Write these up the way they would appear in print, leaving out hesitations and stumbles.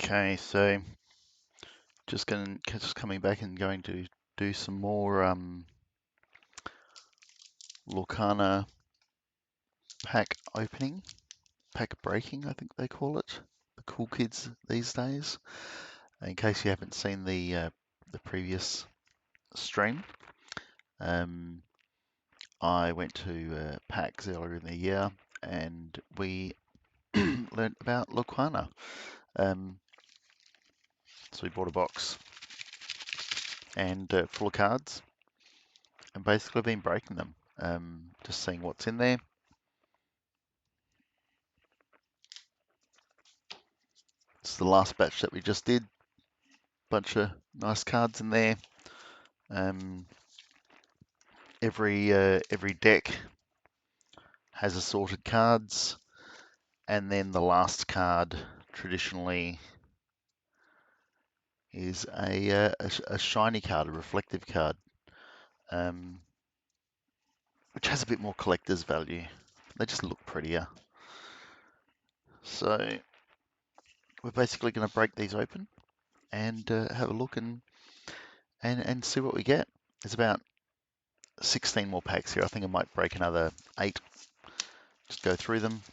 Okay, so just coming back and going to do some more Lorcana pack opening, pack breaking, I think they call it. The cool kids these days. In case you haven't seen the previous stream, um, I went to PAX earlier in the year and we learnt about Lorcana. So we bought a box and full of cards, and basically been breaking them, just seeing what's in there. It's the last batch that we just did. Bunch of nice cards in there. Um, every deck has assorted cards, and then the last card traditionally is a shiny card, a reflective card, which has a bit more collector's value. They just look prettier. So we're basically going to break these open and have a look and see what we get. There's about 16 more packs here. I think I might break another 8. Just go through them,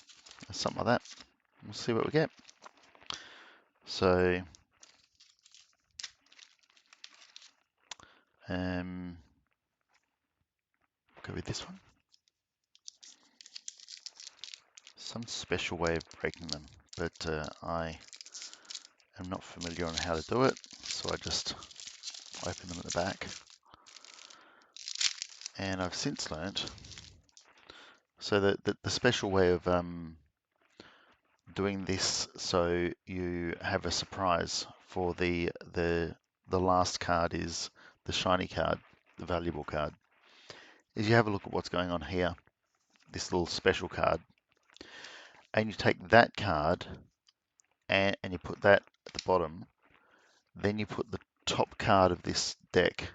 something like that. We'll see what we get. So, go with this one. Some special way of breaking them, but I am not familiar on how to do it, so I just open them at the back. And I've since learnt, so the special way of doing this, so you have a surprise for the last card is the shiny card, the valuable card, is you have a look at what's going on here, this little special card, and you take that card and you put that at the bottom, then you put the top card of this deck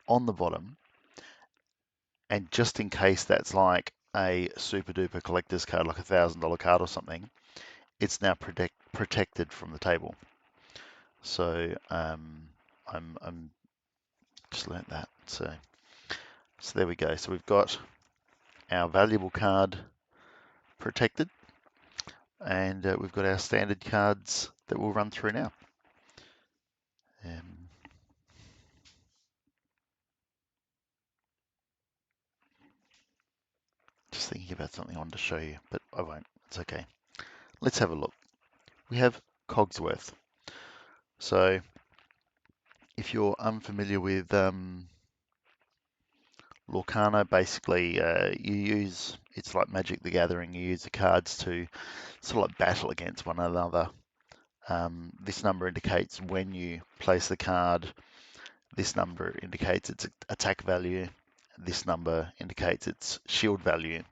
on the bottom, and just in case that's like a super duper collector's card, like $1,000 card or something, it's now protected from the table. So I'm just learnt that. So there we go. So we've got our valuable card protected, and we've got our standard cards that we'll run through now. Just thinking about something I wanted to show you, but I won't. It's okay. Let's have a look. We have Cogsworth. So if you're unfamiliar with Lorcana, basically you use, it's like Magic the Gathering, you use the cards to sort of like battle against one another. This number indicates when you place the card. This number indicates its attack value. This number indicates its shield value.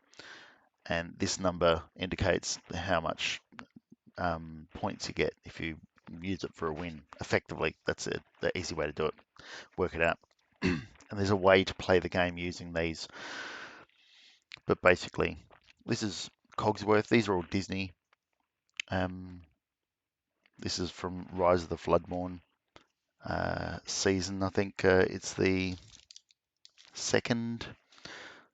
And this number indicates how much points you get if you use it for a win. Effectively, that's the easy way to do it. Work it out. And there's a way to play the game using these. But basically, this is Cogsworth. These are all Disney. This is from Rise of the Floodborn season. I think it's the second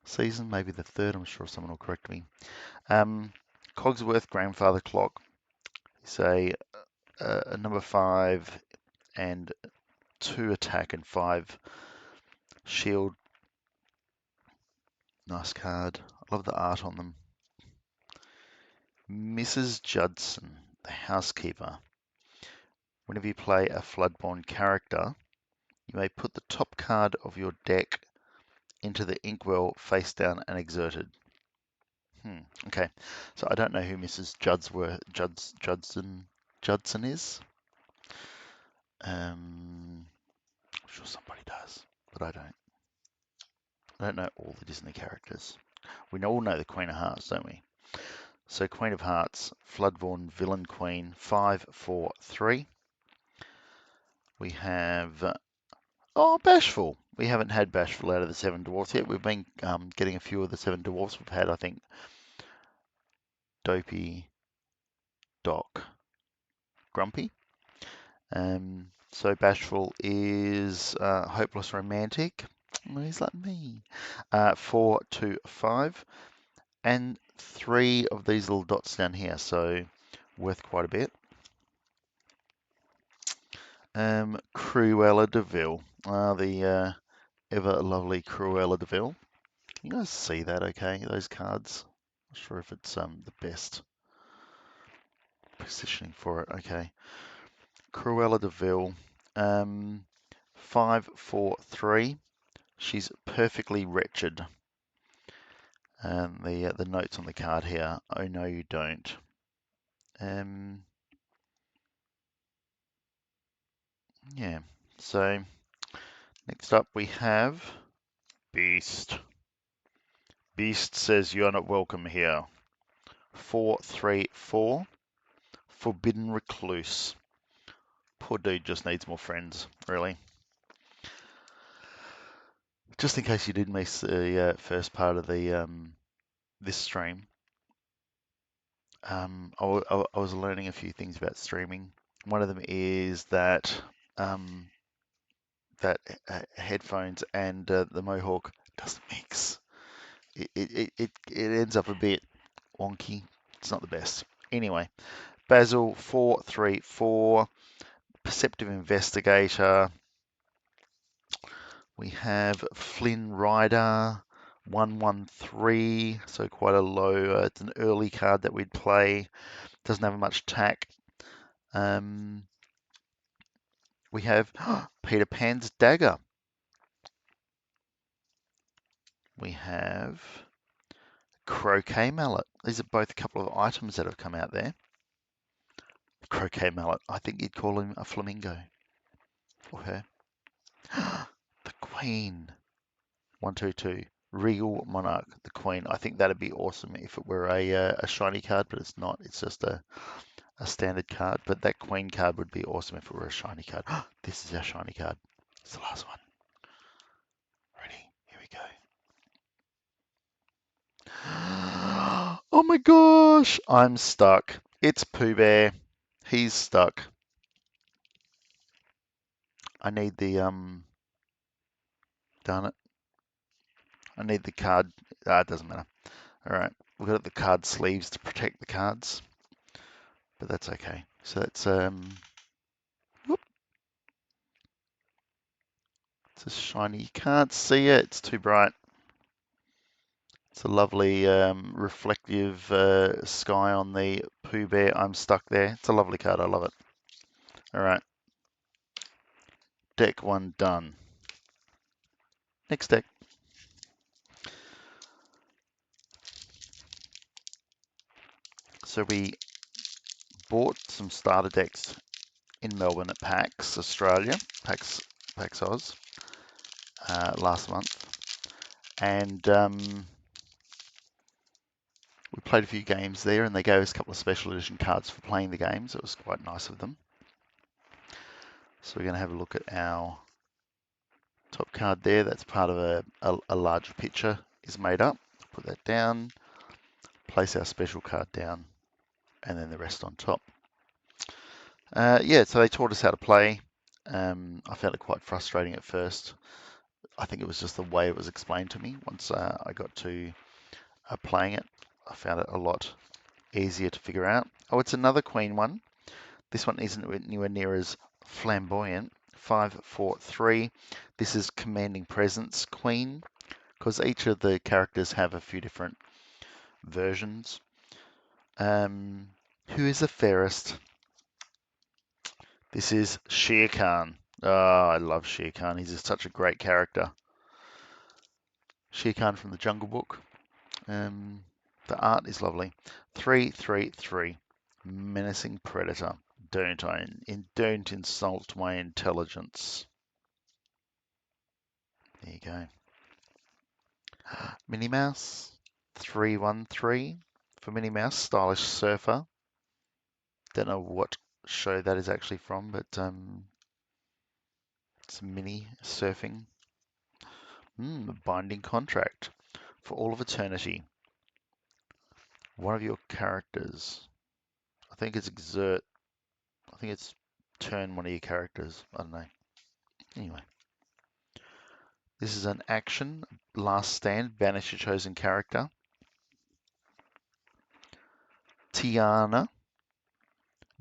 season, maybe the third. I'm sure someone will correct me. Cogsworth Grandfather Clock. It's a number 5 and 2 attack and 5 shield. Nice card. I love the art on them. Mrs. Judson, the housekeeper. Whenever you play a Floodborn character, you may put the top card of your deck into the inkwell face down and exerted. Okay, so I don't know who Mrs. Judson is. I'm sure somebody does, but I don't. I don't know all the Disney characters. We all know the Queen of Hearts, don't we? So Queen of Hearts, Floodborn Villain Queen, 5/4/3. We have, Bashful. We haven't had Bashful out of the 7 Dwarfs yet. We've been getting a few of the 7 Dwarfs. We've had, I think, Dopey, Doc, grumpy. So bashful is hopeless romantic. He's like me. 4 to 5, and 3 of these little dots down here, so worth quite a bit. Cruella de Vil, the ever lovely Cruella de Vil. Can you guys see that? Okay, those cards. Not sure if it's the best positioning for it. Okay, Cruella de Vil, 5, 4, 3. She's perfectly wretched. And the notes on the card here. Oh no, you don't. Yeah. So next up we have Beast. Beast says you are not welcome here. 4, 3, 4. Forbidden Recluse. Poor dude just needs more friends, really. Just in case you did miss the first part of the this stream, I was learning a few things about streaming. One of them is that headphones and the Mohawk doesn't mix. It ends up a bit wonky. It's not the best. Anyway, Basil 434, Perceptive Investigator. We have Flynn Rider 113, so quite a low. It's an early card that we'd play. Doesn't have much attack. We have Peter Pan's Dagger. We have Croquet Mallet. These are both a couple of items that have come out there. Croquet Mallet. I think you'd call him a flamingo. Or her. The Queen. 122. Regal Monarch. The Queen. I think that'd be awesome if it were a shiny card, but it's not. It's just a standard card. But that Queen card would be awesome if it were a shiny card. This is our shiny card. It's the last one. Ready? Here we go. Oh my gosh! I'm stuck. It's Pooh Bear. He's stuck. I need the darn it. I need the card. It doesn't matter. All right, we've got the card sleeves to protect the cards, but that's okay. So that's whoop. It's a shiny. You can't see it. It's too bright. It's a lovely reflective sky on the Pooh Bear. I'm stuck there. It's a lovely card. I love it. All right. Deck 1 done. Next deck. So we bought some starter decks in Melbourne at PAX Australia, PAX Oz, last month, and we played a few games there, and they gave us a couple of special edition cards for playing the games. It was quite nice of them. So we're going to have a look at our top card there. That's part of a larger picture is made up. Put that down, place our special card down, and then the rest on top. Yeah, so they taught us how to play. I found it quite frustrating at first. I think it was just the way it was explained to me. Once I got to playing it, I found it a lot easier to figure out. Oh, it's another Queen one. This one isn't anywhere near as flamboyant. 5, 4, 3. This is Commanding Presence Queen, because each of the characters have a few different versions. Who is the fairest? This is Shere Khan. Oh, I love Shere Khan. He's just such a great character. Shere Khan from the Jungle Book. The art is lovely. 3, 3, 3. Menacing Predator. Don't insult my intelligence. There you go. Minnie Mouse. 313 for Minnie Mouse. Stylish Surfer. Don't know what show that is actually from, but it's Minnie surfing. Binding Contract. For all of eternity. One of your characters. I think it's Exert. I think it's turn one of your characters. I don't know. Anyway, this is an action. Last stand. Banish your chosen character. Tiana.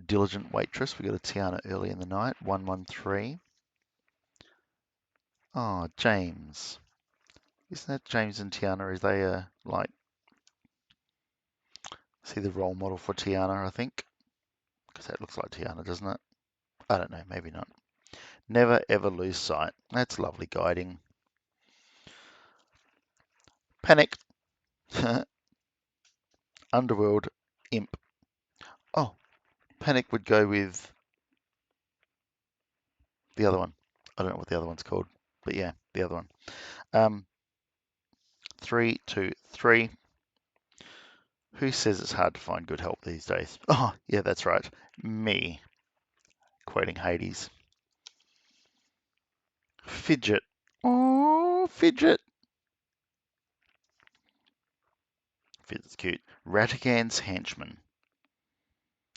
Diligent Waitress. We got a Tiana early in the night. 113. Oh, James. Isn't that James and Tiana? Is they like, see the role model for Tiana, I think? Because that looks like Tiana, doesn't it? I don't know, maybe not. Never ever lose sight. That's lovely guiding. Panic. Underworld Imp. Oh, Panic would go with the other one. I don't know what the other one's called, but yeah, the other one. 3, 2, 3. Who says it's hard to find good help these days? Oh, yeah, that's right. Me. Quoting Hades. Fidget. Oh, Fidget. Fidget's cute. Ratigan's henchman.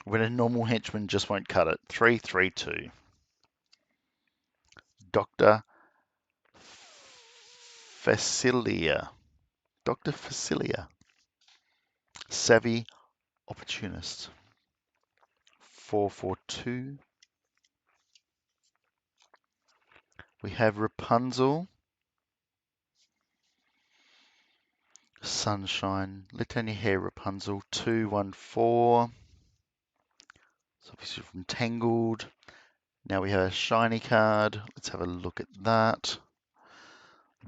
When a normal henchman just won't cut it. 3, 3, 2. Dr. Facilia. Dr. Facilia. Savvy opportunist. 4, 4, 2. We have Rapunzel. Sunshine. Let down your hair, Rapunzel. 2, 1, 4. So obviously from Tangled. Now we have a shiny card. Let's have a look at that.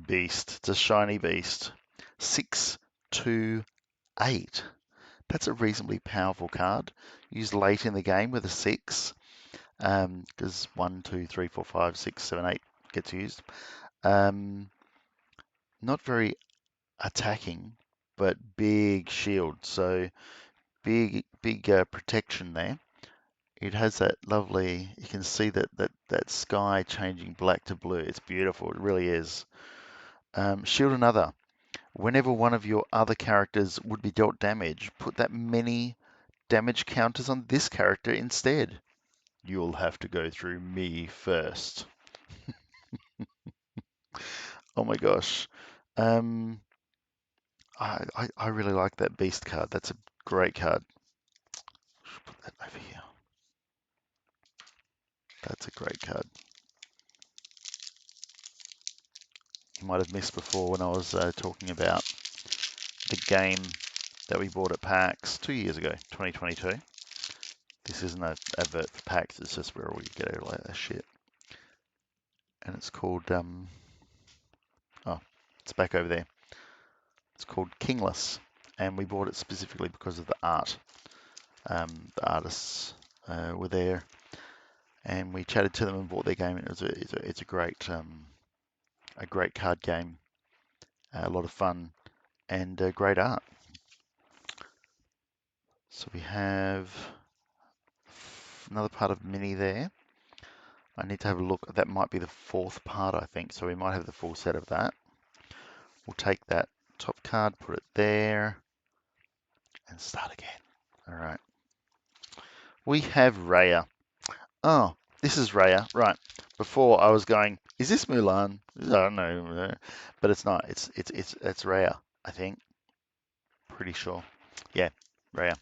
Beast. It's a shiny beast. 6, 2, 8. That's a reasonably powerful card. Used late in the game with a 6. Because 1, 2, 3, 4, 5, 6, 7, 8 gets used. Not very attacking, but big shield. So big protection there. It has that lovely, you can see that sky changing black to blue. It's beautiful, it really is. Shield another. Whenever one of your other characters would be dealt damage, put that many damage counters on this character instead. You'll have to go through me first. Oh my gosh. I really like that beast card. That's a great card. Should put that over here. That's a great card. You might have missed before when I was talking about the game that we bought at PAX 2 years ago, 2022. This isn't an advert for PAX, it's just where we get all that shit. And it's called, oh, it's back over there. It's called Kingless, and we bought it specifically because of the art. The artists were there, and we chatted to them and bought their game. And it's a great card game, a lot of fun, and great art. So we have another part of Mini there. I need to have a look. That might be the 4th part, I think. So we might have the full set of that. We'll take that top card, put it there, and start again. All right. We have Raya. Oh, this is Raya. Right. Before I was going, is this Mulan? I don't know, but it's not. It's Raya, I think. Pretty sure. Yeah, Raya.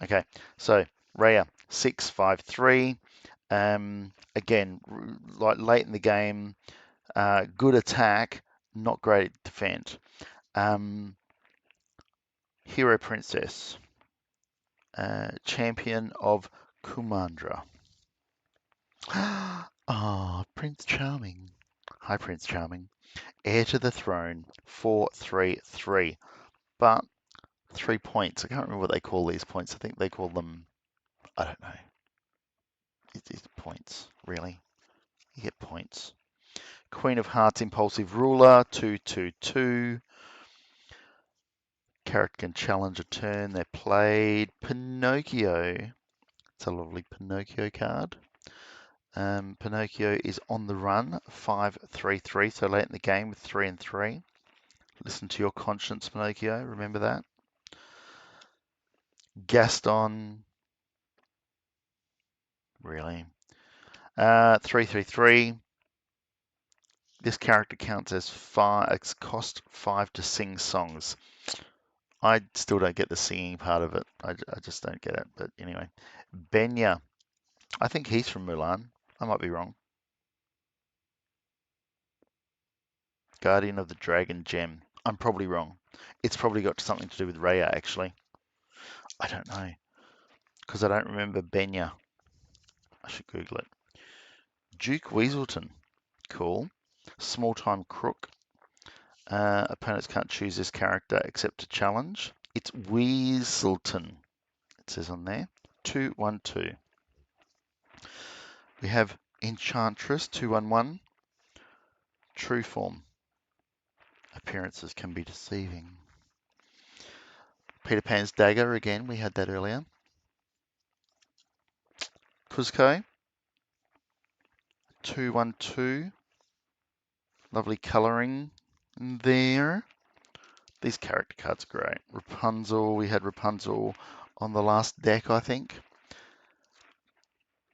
Okay. So Raya 653. Again, like late in the game, good attack, not great defense. Hero Princess, champion of Kumandra. Ah, Prince Charming. Hi, Prince Charming. Heir to the throne, 433. But 3 points. I can't remember what they call these points. I think they call them, I don't know. It's points, really. You get points. Queen of Hearts, Impulsive Ruler, 222. Character can challenge a turn. They're played. Pinocchio. It's a lovely Pinocchio card. Pinocchio is on the run, 533. So late in the game with 3 and 3. Listen to your conscience, Pinocchio. Remember that. Gaston. Really? 333. This character counts as 5. It's cost 5 to sing songs. I still don't get the singing part of it. I just don't get it. But anyway, Benya. I think he's from Mulan. I might be wrong. Guardian of the Dragon Gem. I'm probably wrong. It's probably got something to do with Raya, actually. I don't know. Because I don't remember Benya. I should Google it. Duke Weaselton. Cool. Small time crook. Opponents can't choose this character except to challenge. It's Weaselton. It says on there. 212. We have Enchantress 211. True form. Appearances can be deceiving. Peter Pan's dagger again. We had that earlier. Cuzco 212. Lovely colouring there. These character cards are great. Rapunzel. We had Rapunzel on the last deck, I think.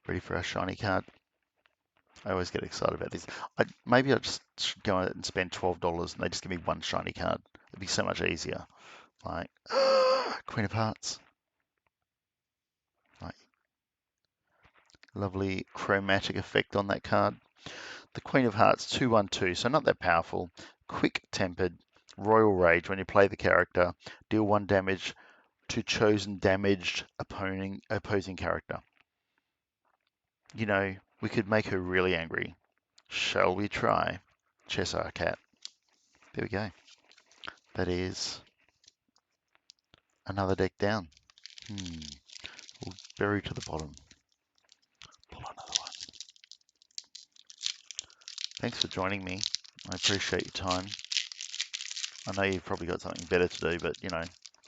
Ready for our shiny card. I always get excited about this. Maybe I just should go out and spend $12 and they just give me one shiny card. It'd be so much easier. Like, Queen of Hearts. Like, lovely chromatic effect on that card. The Queen of Hearts 212, so not that powerful. Quick tempered, Royal Rage. When you play the character, deal 1 damage to chosen damaged opposing character. You know, we could make her really angry. Shall we try? Cheshire Cat. There we go. That is another deck down. We'll bury to the bottom. Pull another one. Thanks for joining me. I appreciate your time. I know you've probably got something better to do, but you know,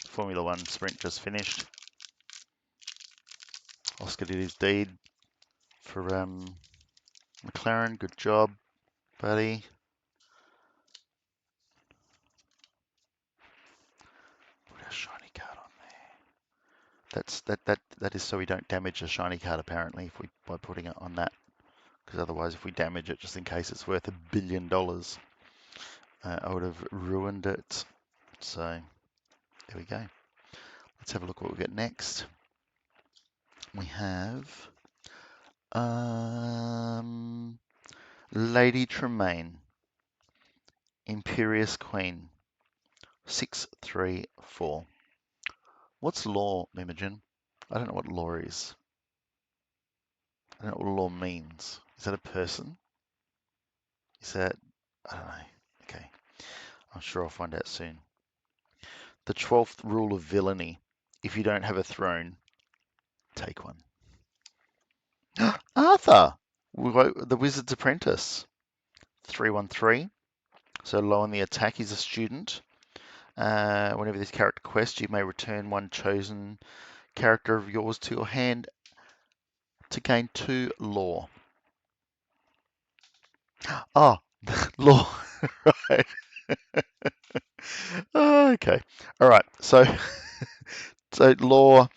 Formula One sprint just finished. Oscar did his deed for McLaren. Good job, buddy. Put a shiny card on there. That is so we don't damage a shiny card apparently if we by putting it on that. Because otherwise, if we damage it just in case it's worth $1 billion, I would have ruined it. So there we go. Let's have a look what we get next. We have Lady Tremaine, Imperious Queen, 634. What's law, Imogen? I don't know what law is. I don't know what law means. Is that a person? Is that, I don't know. Okay, I'm sure I'll find out soon. The 12th rule of villainy. If you don't have a throne, take one. Arthur, the Wizard's Apprentice, 313. So low on the attack, he's a student. Whenever this character quests, you may return 1 chosen character of yours to your hand to gain 2 lore. Oh, lore, right. Okay, all right. So, so lore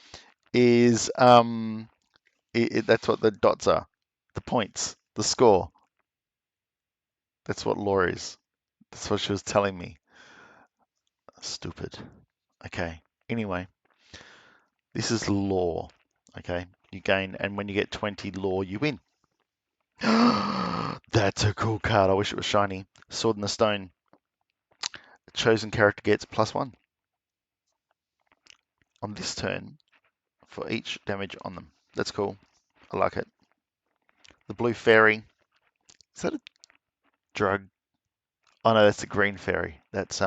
is that's what the dots are, the points, the score. That's what lore is. That's what she was telling me. Stupid. Okay. Anyway, this is lore. Okay. You gain, and when you get 20 lore, you win. That's a cool card. I wish it was shiny. Sword in the Stone. Chosen character gets +1 on this turn for each damage on them. That's cool. I like it. The Blue Fairy. Is that a drug? Oh no, that's the Green Fairy. That's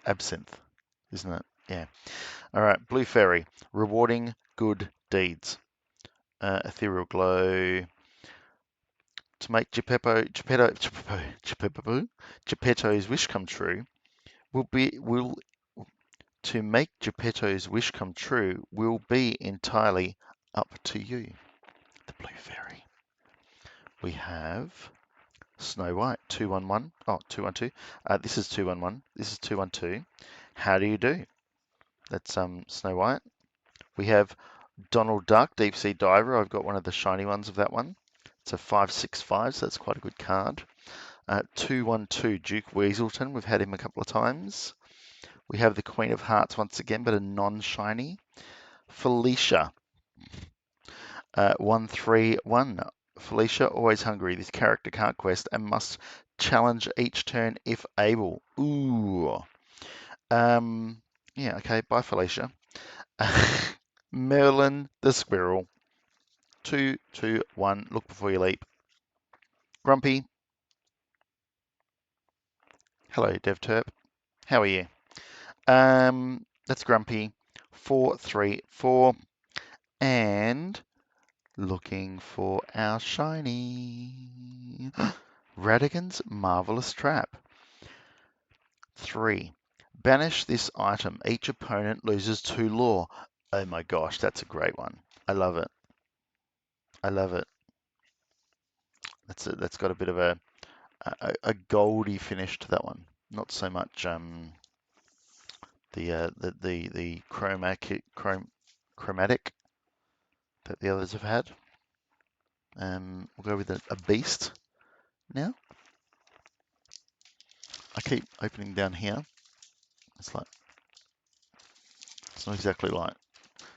absinthe, isn't it? Yeah. All right. Blue Fairy. Rewarding good deeds. Ethereal Glow. To make Geppetto's wish come true to make Geppetto's wish come true will be entirely up to you. The Blue Fairy. We have Snow White 211. Oh, 212. This is 211. This is 212. How do you do? That's Snow White. We have Donald Duck, Deep Sea Diver. I've got one of the shiny ones of that one. It's a 565, so that's quite a good card. 212, Duke Weaselton. We've had him a couple of times. We have the Queen of Hearts once again, but a non-shiny. Felicia, 131. Felicia, always hungry. This character can't quest and must challenge each turn if able. Ooh. Yeah, okay. Bye, Felicia. Merlin the Squirrel. 221. Look before you leap. Grumpy. Hello, DevTerp. How are you? That's Grumpy. 434. And looking for our shiny. Radigan's Marvelous Trap. 3. Banish this item. Each opponent loses 2 lore. Oh my gosh, that's a great one. I love it. I love it. That's got a bit of a goldy finish to that one. Not so much the chromatic that the others have had. We'll go with a beast now. I keep opening down here. It's not exactly like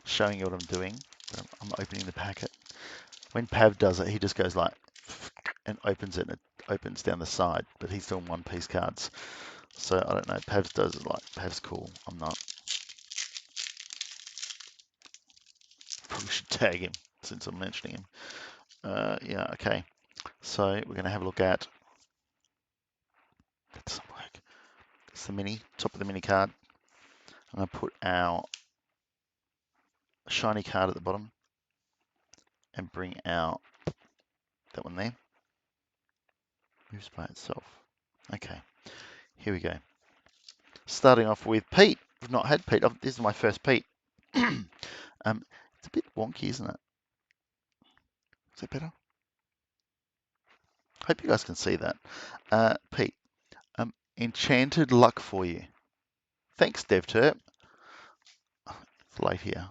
showing you what I'm doing. But I'm opening the packet. When Pav does it, he just goes like and opens it, and it opens down the side. But he's doing one-piece cards, so I don't know. Pavs does it like Pav's cool. I'm not. Probably should tag him since I'm mentioning him. Yeah, okay. So we're going to have a look at. That doesn't work. It's the mini, top of the mini card. I'm going to put our shiny card at the bottom and bring out that one there. Moves by itself. Okay, here we go. Starting off with Pete. I've not had Pete. This is my first Pete. It's a bit wonky, isn't it? Is that better? Hope you guys can see that. Pete, enchanted luck for you. Thanks, DevTerp. It's late here.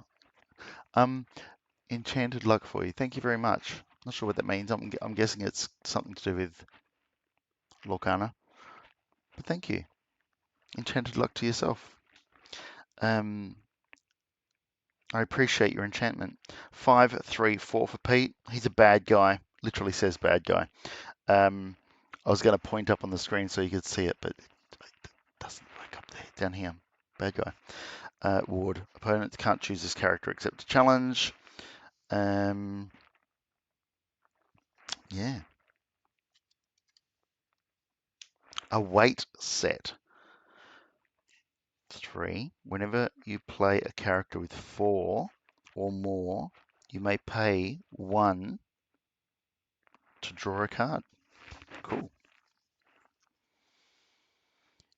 Enchanted luck for you. Thank you very much. Not sure what that means. I'm guessing it's something to do with Lorcana. But thank you. Enchanted luck to yourself. I appreciate your enchantment. 534 for Pete. He's a bad guy. Literally says bad guy. I was going to point up on the screen so you could see it, but it doesn't work up there. Down here. Bad guy. Ward. Opponents can't choose this character except to challenge. Yeah. A weight set. 3. Whenever you play a character with 4 or more, you may pay 1 to draw a card. Cool.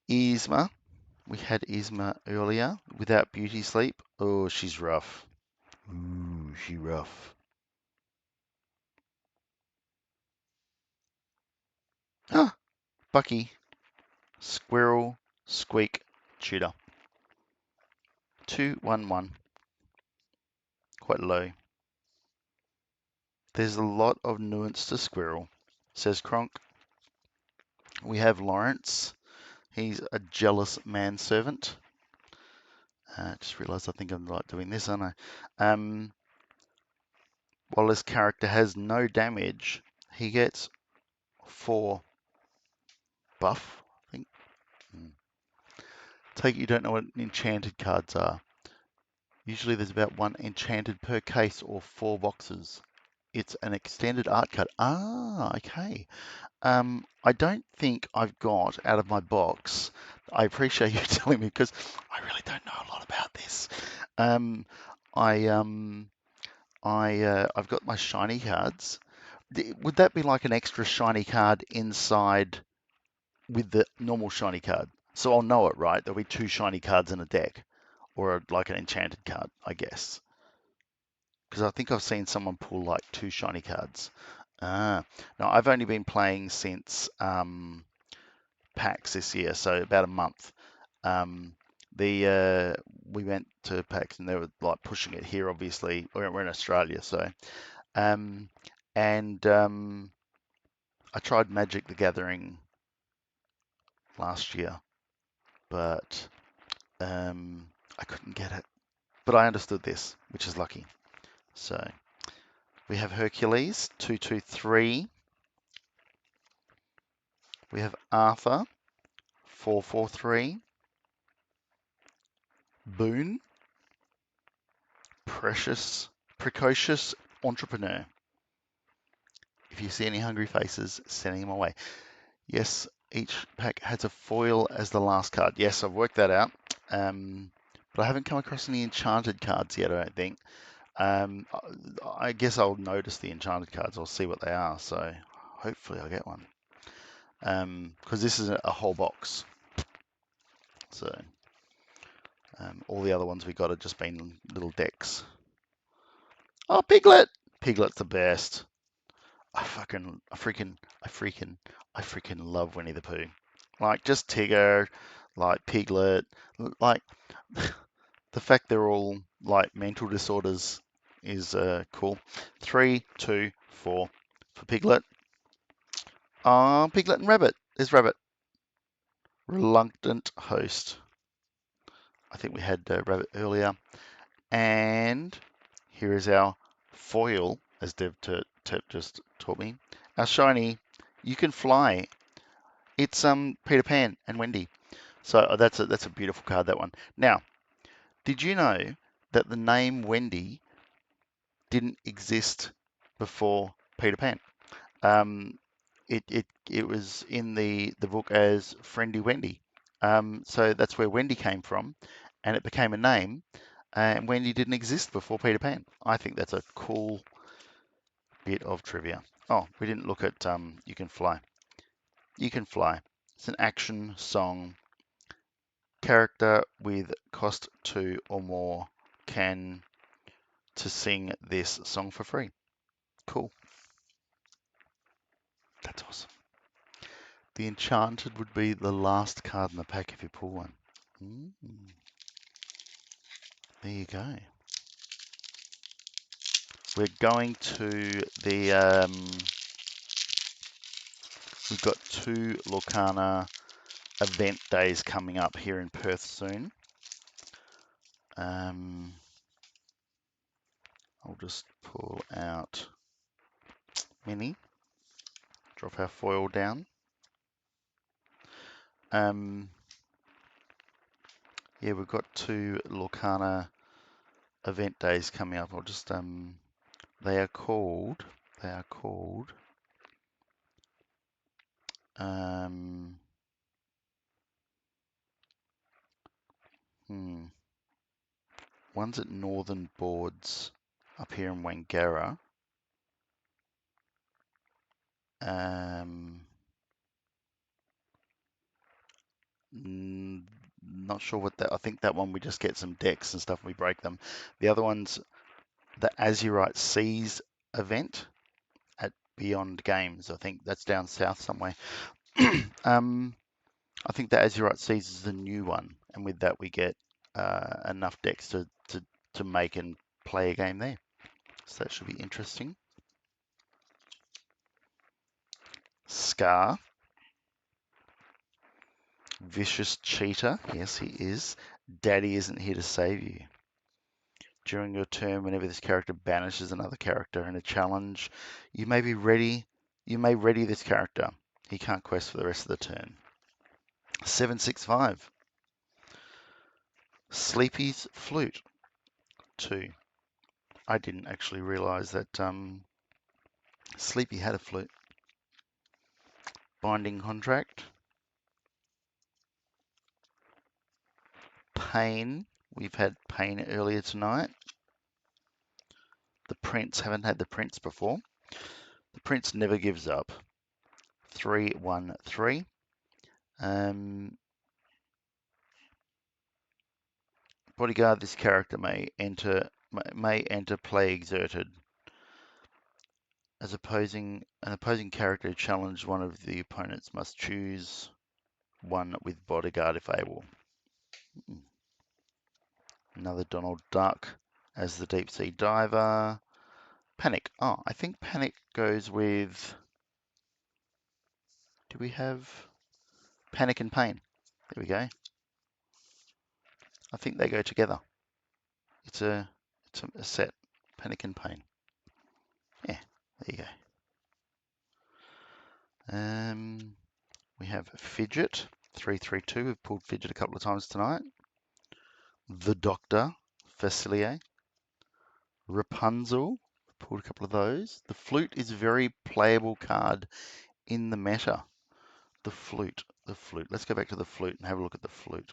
Yzma. We had Yzma earlier without beauty sleep. Oh, she's rough. Ooh, she rough. Ah, Bucky. Squirrel, Squeak, Tudor. 211. Quite low. There's a lot of nuance to Squirrel, says Kronk. We have Lawrence. He's a jealous manservant. Just realised I think I'm like doing this, aren't I? While this character has no damage, he gets 4 buff, I think. Take it you don't know what enchanted cards are. Usually there's about 1 enchanted per case or 4 boxes. It's an extended art card. Ah, okay. I don't think I've got out of my box. I appreciate you telling me because I really don't know a lot about this. I've got my shiny cards. Would that be like an extra shiny card inside with the normal shiny card? So I'll know it, right? There'll be 2 shiny cards in a deck, or like an enchanted card, I guess. Because I think I've seen someone pull like 2 shiny cards. Now I've only been playing since PAX this year, so about a month. The we went to PAX and they were like pushing it here. Obviously, we're in Australia, so um, and I tried Magic the Gathering last year, but I couldn't get it. But I understood this, which is lucky. So we have Hercules 223. We have Arthur 443. Boone, precocious entrepreneur. If you see any hungry faces, sending them away. Yes, each pack has a foil as the last card. Yes, I've worked that out. But I haven't come across any enchanted cards yet, I don't think. Um, I guess I'll notice the enchanted cards. I'll see what they are. So hopefully I'll get one. Because this is a whole box. So all the other ones we got have just been little decks. Oh, Piglet! Piglet's the best. I freaking love Winnie the Pooh. Like just Tigger, like Piglet, like the fact they're all like mental disorders is cool. 3, 2, 4 for Piglet. Piglet and Rabbit. There's Rabbit. Reluctant host. I think we had Rabbit earlier. And here is our foil, as Dev just taught me. Our shiny, you can fly. It's Peter Pan and Wendy. So that's a beautiful card, that one. Now, did you know that the name Wendy didn't exist before Peter Pan? Um, it was in the book as Friendly Wendy. So that's where Wendy came from, and it became a name. And Wendy didn't exist before Peter Pan. I think that's a cool bit of trivia. Oh, we didn't look at You Can Fly. You Can Fly. It's an action song. Character with cost 2 or more can to sing this song for free. Cool. That's awesome. The Enchanted would be the last card in the pack if you pull one. There you go. We're going to the, we've got 2 Lorcana event days coming up here in Perth soon. I'll just pull out Mini, drop our foil down. Yeah, we've got 2 Lorcana event days coming up. I'll just they are called um one's at Northern Boards up here in Wangara. Not sure what that. I think that one we just get some decks and stuff and we break them. The other one's the Azurite Seas event at Beyond Games. I think that's down south somewhere. I think the Azurite Seas is the new one, and with that we get enough decks to make and play a game there. So that should be interesting. Scar. Vicious cheater. Yes, he is. Daddy isn't here to save you. During your turn, whenever this character banishes another character in a challenge, you may ready this character. He can't quest for the rest of the turn. 765. Sleepy's Flute. 2. I didn't actually realize that Sleepy had a flute. Binding Contract. Pain. We've had Pain earlier tonight. The Prince. Haven't had the Prince before. The Prince never gives up. 313. Bodyguard. This character may enter play exerted. As an opposing character challenged, one of the opponents must choose one with bodyguard if able. Another Donald Duck as the deep sea diver. Panic. Oh, I think Panic goes with. Do we have Panic and Pain? There we go. I think they go together. It's a set. Panic and Pain. Yeah, there you go. We have Fidget 332. We've pulled Fidget a couple of times tonight. The Doctor, Facilier. Rapunzel, pulled a couple of those. The Flute is a very playable card in the meta. The Flute. Let's go back to the Flute and have a look at the Flute.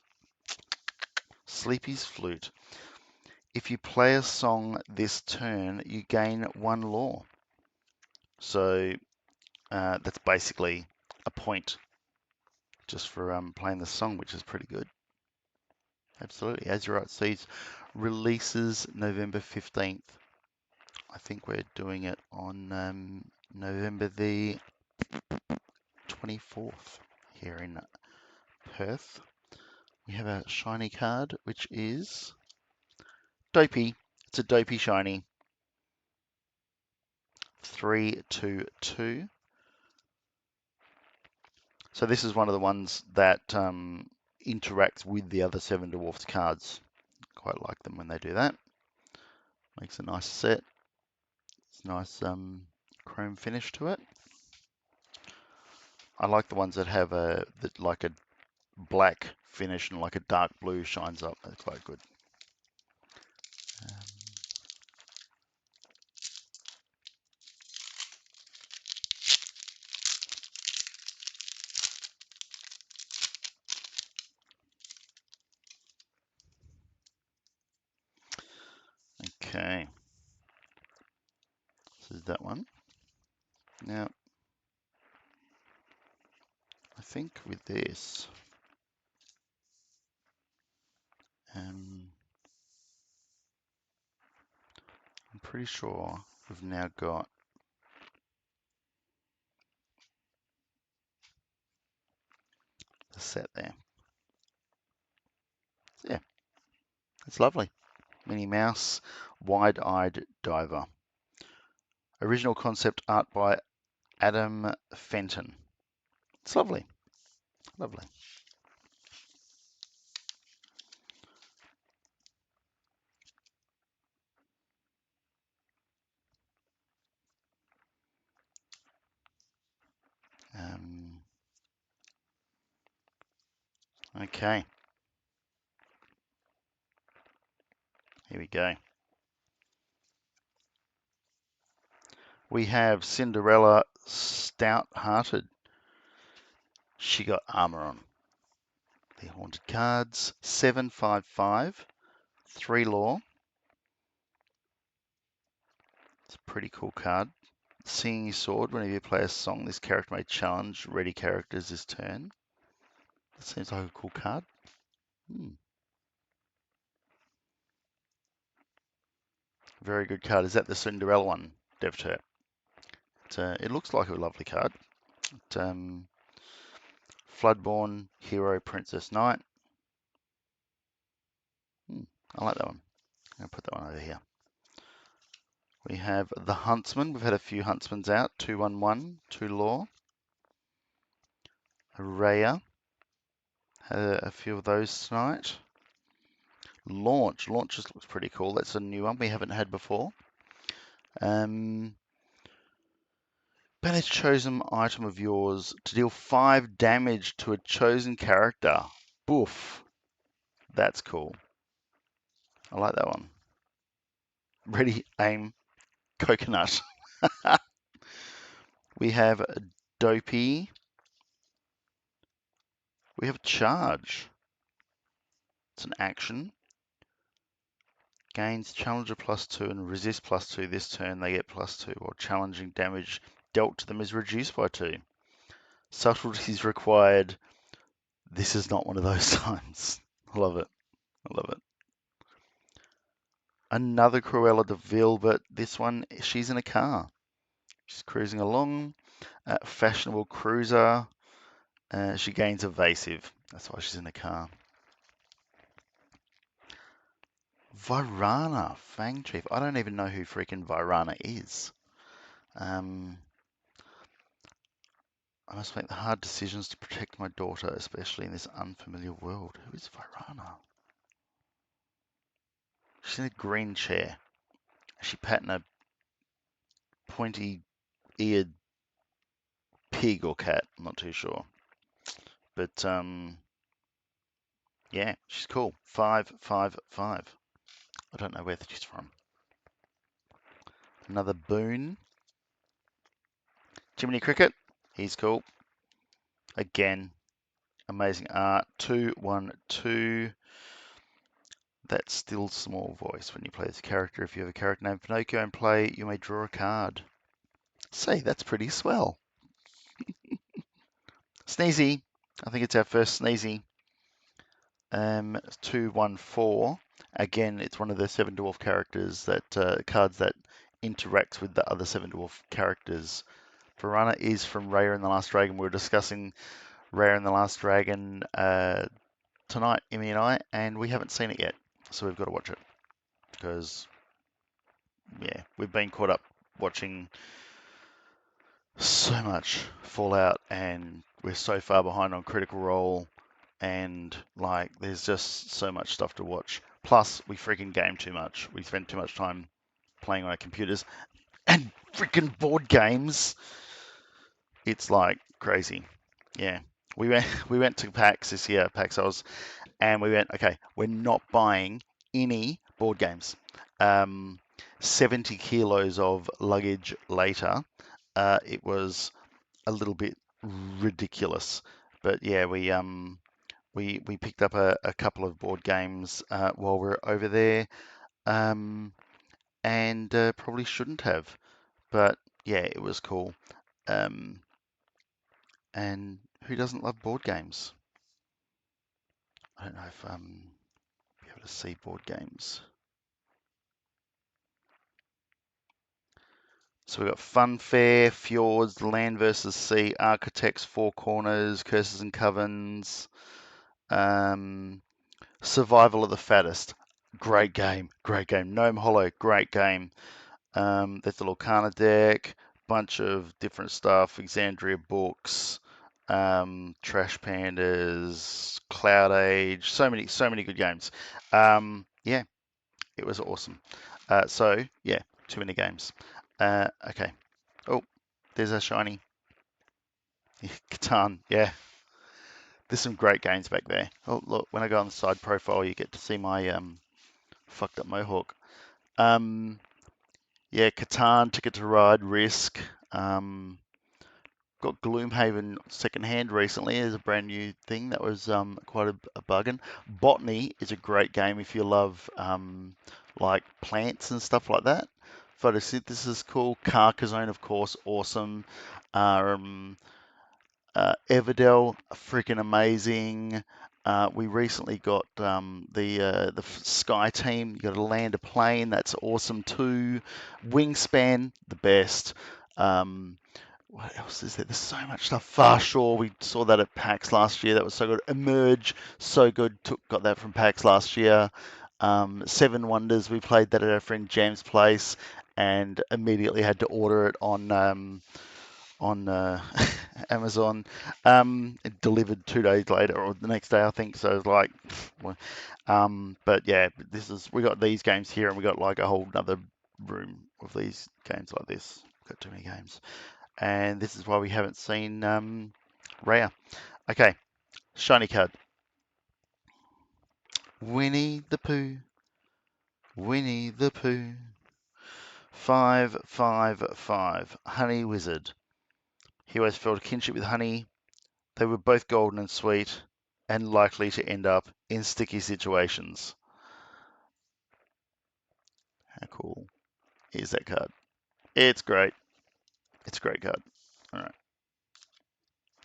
Sleepy's Flute. If you play a song this turn, you gain 1 lore. So that's basically a point just for playing the song, which is pretty good. Absolutely. Azurite Seeds releases November 15th. I think we're doing it on November the 24th here in Perth. We have a shiny card, which is Dopey. It's a Dopey shiny. 3/2/2. So this is one of the ones that interacts with the other 7 Dwarfs cards. Quite like them when they do that. Makes a nice set. It's a nice chrome finish to it. I like the ones that have like a black finish and like a dark blue shines up. That's quite good. Okay. This is that one. Now, I think with this, I'm pretty sure we've now got the set there. So yeah, it's lovely. Minnie Mouse, Wide-Eyed Diver. Original concept art by Adam Fenton. It's lovely. Lovely. Okay. Here we go. We have Cinderella Stout-Hearted. She got armor on. The Haunted cards. 7/5/5. 3 lore. It's a pretty cool card. Singing Sword. Whenever you play a song, this character may challenge ready characters this turn. That seems like a cool card. Very good card. Is that the Cinderella one, DevTurp? It looks like a lovely card. Floodborn, Hero, Princess, Knight. I like that one. I'm going to put that one over here. We have the Huntsman. We've had a few Huntsmans out. 2/1/1, 2 lore. Raya. Had a few of those tonight. Launch just looks pretty cool. That's a new one we haven't had before. Ban a chosen item of yours to deal 5 damage to a chosen character. Boof. That's cool. I like that one. Ready, aim, coconut. We have Dopey. We have Charge. It's an action. Gains Challenger +2 and Resist +2 this turn. They get +2, or challenging damage dealt to them is reduced by 2. Subtleties required. This is not one of those times. I love it. I love it. Another Cruella de Vil, but this one, she's in a car. She's cruising along. Fashionable cruiser. She gains evasive. That's why she's in a car. Virana, Fang Chief. I don't even know who freaking Virana is. I must make the hard decisions to protect my daughter, especially in this unfamiliar world. Who is Virana? She's in a green chair. Is she patting a pointy-eared pig or cat? I'm not too sure. But yeah, she's cool. 555. I don't know where she's from. Another Boone. Jiminy Cricket. He's cool. Again, amazing art. 212. That still small voice when you play this character. If you have a character named Pinocchio and play, you may draw a card. Say, that's pretty swell. Sneezy. I think it's our first Sneezy. 214. Again, it's one of the Seven Dwarf characters that cards that interacts with the other Seven Dwarf characters. Piranha is from Raya and the Last Dragon. We were discussing Raya and the Last Dragon tonight, Emmy and I, and we haven't seen it yet, so we've got to watch it because yeah, we've been caught up watching so much Fallout, and we're so far behind on Critical Role, and like there's just so much stuff to watch. Plus, we freaking game too much. We spend too much time playing on our computers and freaking board games. It's like crazy. Yeah, we went to PAX this year, PAX Oz, and we went, okay, we're not buying any board games. 70 kilos of luggage later, it was a little bit ridiculous. But yeah, we picked up a couple of board games while we are over there, and probably shouldn't have. But yeah, it was cool. Um, and who doesn't love board games? I don't know if be able to see board games. So we've got Funfair, Fjords, Land versus Sea, Architects, Four Corners, Curses and Covens, Survival of the Fattest. Great game, great game. Gnome Hollow, great game. There's the Lorcana deck, bunch of different stuff, Exandria books, Trash Pandas, Cloud Age, so many good games. Yeah, it was awesome. So yeah, too many games. Okay. Oh, there's a shiny. Catan, yeah. There's some great games back there. Oh, look, when I go on the side profile, you get to see my fucked up mohawk. Yeah, Catan, Ticket to Ride, Risk. Got Gloomhaven secondhand recently as a brand new thing. That was quite a bargain. Botany is a great game if you love like plants and stuff like that. Photosynthesis is cool. Carcassonne, of course, awesome. Um, Everdell, freaking amazing. We recently got the Sky Team. You got to land a plane. That's awesome too. Wingspan, the best. What else is there? There's so much stuff. Far Shore, we saw that at PAX last year. That was so good. Emerge, so good. Got that from PAX last year. Seven Wonders, we played that at our friend Jam's place, and immediately had to order it on Amazon. It delivered 2 days later, or the next day, I think. So it's like, but yeah, we got these games here, and we got like a whole another room of these games like this. Got too many games, and this is why we haven't seen Raya. Okay, shiny card. Winnie the Pooh. Winnie the Pooh. 555. Honey Wizard. He always felt a kinship with Honey. They were both golden and sweet, and likely to end up in sticky situations. How cool is that card? It's great. It's a great card. All right.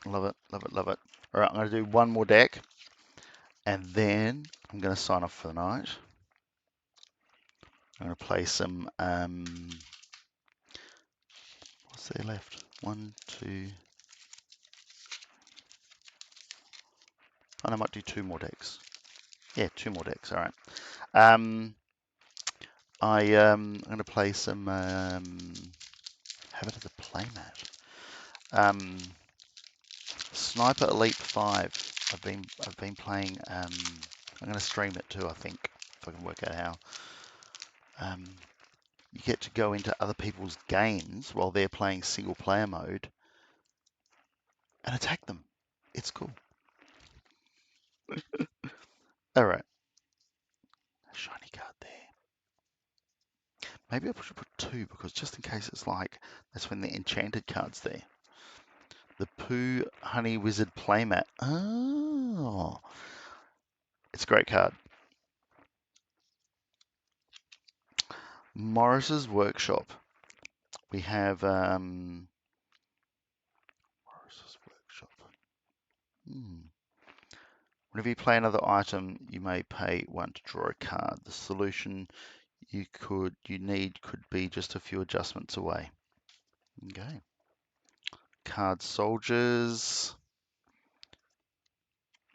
Love it, love it, love it. All right, I'm going to do one more deck, and then I'm going to sign off for the night. I'm going to play some, what's there left? One, two, and I might do two more decks. Yeah, two more decks, all right. I'm going to play some. Have it as a playmat. Sniper Elite 5. I've been playing. I'm going to stream it too. I think if I can work out how. You get to go into other people's games while they're playing single player mode and attack them. It's cool. All right. Shiny card there. Maybe I should put 2 because just in case it's like that's when the enchanted card's there. The Pooh Honey Wizard playmat. Oh, it's a great card. Morris's Workshop. We have Morris's Workshop. Whenever you play another item, you may pay 1 to draw a card. The solution you need could be just a few adjustments away. Okay. Card Soldiers.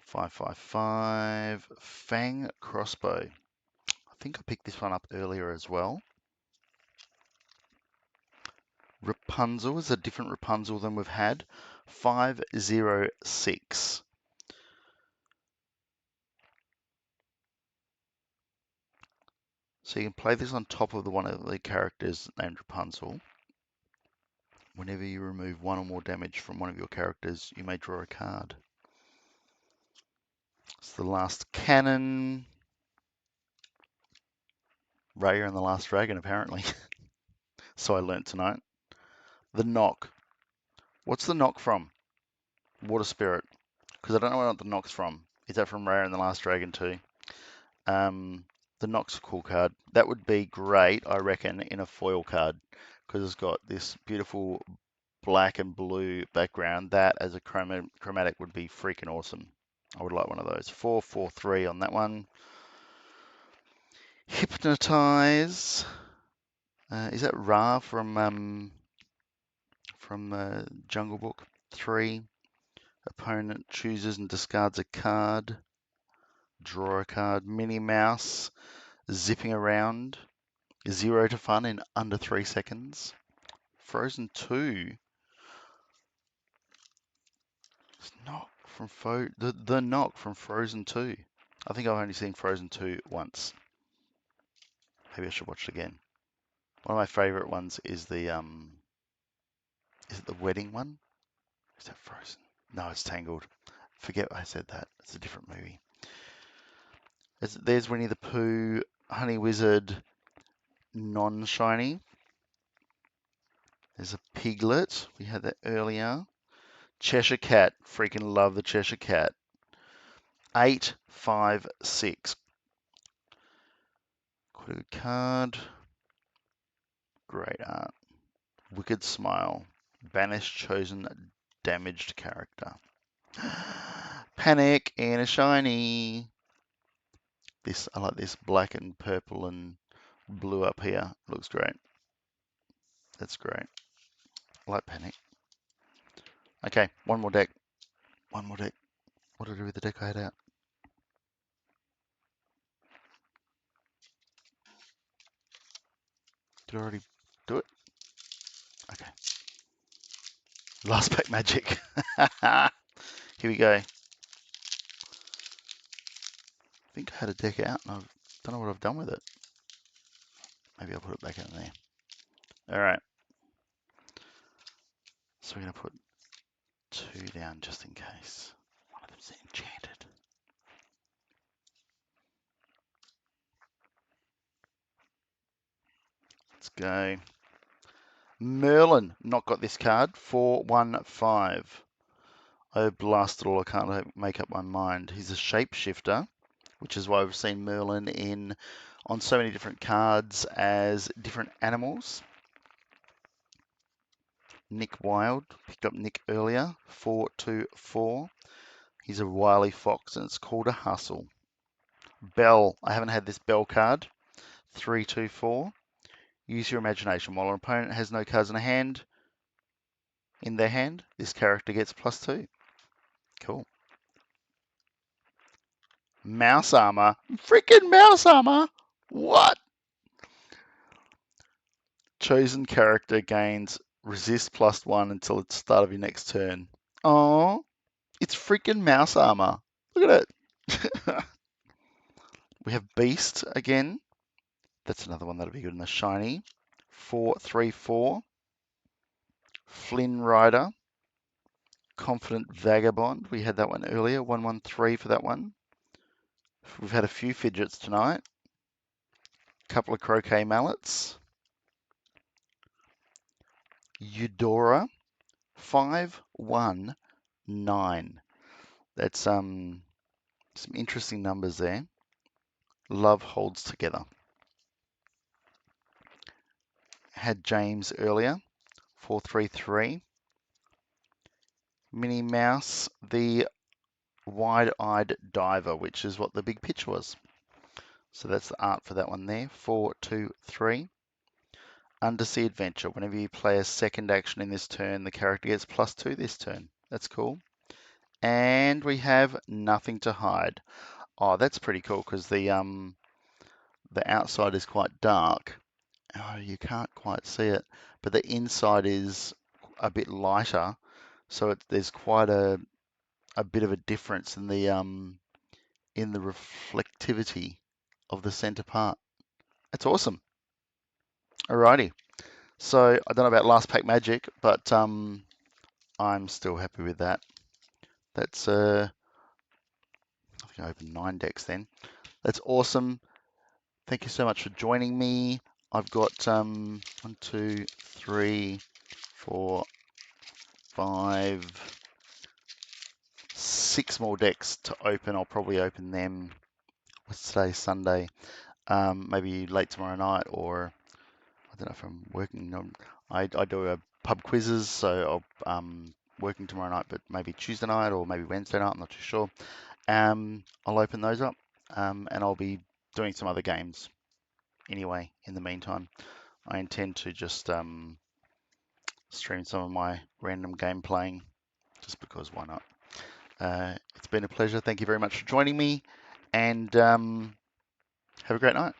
555. Fang Crossbow. I think I picked this one up earlier as well. Rapunzel is a different Rapunzel than we've had. 506. So you can play this on top of one of the characters named Rapunzel. Whenever you remove 1 or more damage from one of your characters, you may draw a card. It's the Last Cannon. Raya and the Last Dragon, apparently. So I learnt tonight. The Knock. What's the Knock from? Water Spirit. Because I don't know what the Knock's from. Is that from Raya and the Last Dragon too? The Knock's a cool card. That would be great, I reckon, in a foil card. Because it's got this beautiful black and blue background. That as a chromatic would be freaking awesome. I would like one of those. 443 on that one. Hypnotize. Is that Ra from Jungle Book? 3. Opponent chooses and discards a card. Draw a card. Minnie Mouse. Zipping around. 0 to fun in under 3 seconds. Frozen 2. It's Knock from the Knock from Frozen 2. I think I've only seen Frozen 2 once. Maybe I should watch it again. One of my favorite ones is the is it the wedding one? Is that Frozen? No, it's Tangled. Forget I said that. It's a different movie. There's Winnie the Pooh, Honey Wizard, non-shiny. There's a Piglet. We had that earlier. Cheshire Cat. Freaking love the Cheshire Cat. 856. Quite a good card. Great art. Wicked Smile. Banish chosen damaged character. Panic and a shiny. I like this black and purple and blue up here. Looks great. That's great. I like Panic. Okay, one more deck. One more deck. What did I do with the deck I had out? Did I already do it? Okay. Last pack magic. Here we go. I think I had a deck out and I don't know what I've done with it. Maybe I'll put it back in there. All right. So we're going to put 2 down just in case. One of them's enchanted. Let's go. Merlin, not got this card. 415. Oh, blasted all, I can't make up my mind. He's a shapeshifter, which is why we've seen Merlin on so many different cards as different animals. Nick Wild, picked up Nick earlier, 424. He's a wily fox and it's called a hustle. Bell, I haven't had this Bell card, 324. Use your imagination. While an opponent has no cards in their hand, this character gets +2. Cool. Mouse armor. Freaking mouse armor. What? chosen character gains resist +1 until the start of your next turn. Oh, it's freaking mouse armor. Look at it. We have Beast again. That's another one that'll be good in the shiny. 4/3/4. Flynn Rider. Confident Vagabond. We had that one earlier. 1/1/3 for that one. We've had a few fidgets tonight. A couple of croquet mallets. Eudora. 5/1/9. That's some interesting numbers there. Love holds together. Had James earlier. 4/3/3. Minnie Mouse, the wide-eyed diver, which is what the big pitch was. So that's the art for that one there. 4/2/3. Undersea Adventure. Whenever you play a second action in this turn, the character gets +2 this turn. That's cool. And we have Nothing to Hide. Oh, that's pretty cool because the outside is quite dark. Oh, you can't quite see it, but the inside is a bit lighter, so there's quite a bit of a difference in the reflectivity of the center part. That's awesome. Alrighty. So I don't know about last pack magic, but I'm still happy with that. That's I think I opened 9 decks then. That's awesome. Thank you so much for joining me. I've got 1, 2, 3, 4, 5, 6 more decks to open. I'll probably open them. What's today? Sunday. Maybe late tomorrow night, or I don't know if I'm working on. I do a pub quizzes, so I'll working tomorrow night, but maybe Tuesday night or maybe Wednesday night. I'm not too sure. I'll open those up, and I'll be doing some other games anyway. In the meantime, I intend to just stream some of my random game playing, just because why not? It's been a pleasure. Thank you very much for joining me, and have a great night.